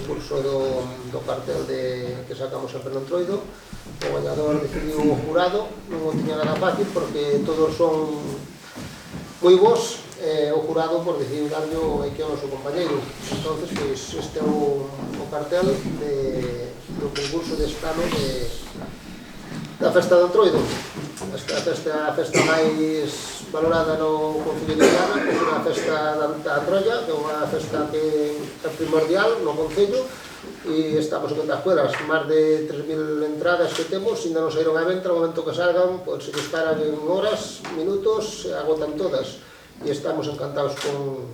concurso do cartel que sacamos sempre no Entroido. O gañador decidiu o jurado, non o tiña nada fácil porque todos son moi bons. O jurado decidiu darlle aquí ao noso compañeiro. Entonces, este é o cartel do concurso deste ano da festa do Entroido. A festa máis valorada no Concello de Viana, que é a festa da Troia, que é unha festa que é primordial no Concello, e estamos en contas fueras, máis de 3.000 entradas que temos, ainda non saíron a venta, no momento que salgan, se disparan en horas, minutos, agotan todas, e estamos encantados con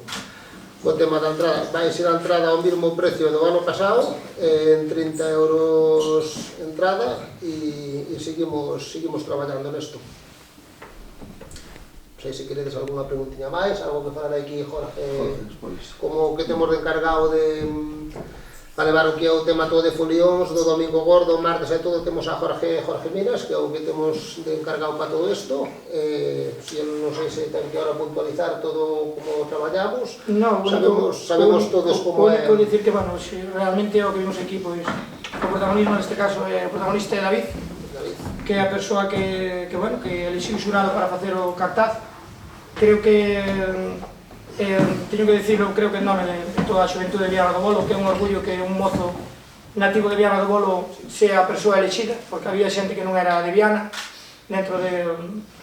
o tema da entrada. Vai ser a entrada ao mesmo precio do ano pasado, en 30 euros entrada, e seguimos traballando nesto. Non sei se queredes algunha preguntinha máis, algo que falar aquí, Jorge, como que temos de encargado para levar o que é o tema todo de folións, do domingo gordo, martes e todo, temos a Jorge Minas, que é o que temos de encargado para todo isto. Non sei se ten que ahora puntualizar todo como traballamos. Sabemos todos como é. Podo dicir que, bueno, realmente o que vimos aquí, pois, o protagonismo neste caso é o protagonista é David, que é a persoa que elixiu o xurado para facer o cartaz. Creo que teño que dicirlo, creo que en nome de toda a xuventude de Viana do Bolo, que é un orgullo que un mozo nativo de Viana do Bolo sea a persoa elexida, porque había xente que non era de Viana dentro de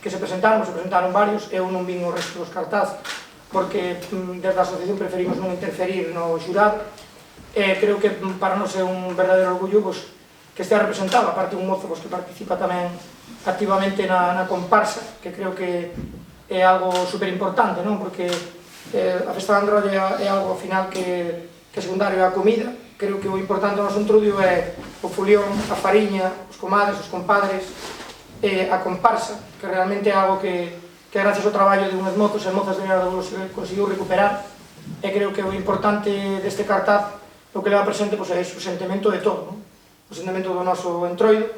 que se presentaron varios. Eu non vin o resto dos cartaz porque desde a asociación preferimos non interferir no xurado. Creo que para nós é un verdadeiro orgullo que estea representado, aparte un mozo que participa tamén activamente na comparsa, que creo que é algo super importante, porque a festa da Androlla é algo ao final que é secundario á comida. Creo que o importante do noso Entrudio é o folión, a fariña, os comadres, os compadres, a comparsa, que realmente é algo que gracias ao traballo de unhos mozos e mozas de Viana do Bolo se conseguiu recuperar. E creo que o importante deste cartaz, o que leva presente, é o sentimento de todo, o sentimento do noso Entroido.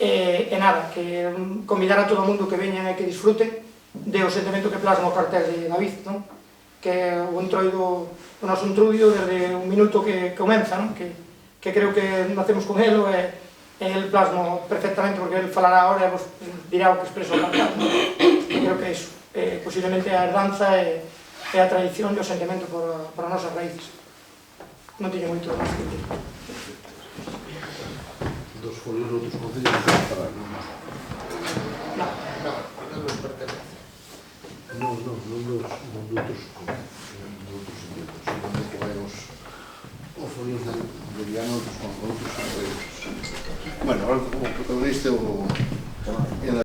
E nada, que convidar a todo o mundo que veñan e que disfruten do sentimento que plasma o cartel de David, que é o Entroido, o noso Entrudio desde un minuto que comeza, que creo que nacemos con ele, e el plasma perfectamente, porque ele falará ahora e vos dirá o que expresa o cartel. Creo que é iso, posiblemente a herdanza e a tradición e o sentimento por as nosas raíces. Non teño moito máis que dicir. Dos folios de outros concellos non se falar, non? Non nos pertenece. Non de outros sitios, onde que vai os folios de Viana outros concellos. Bueno, ahora como protagonista o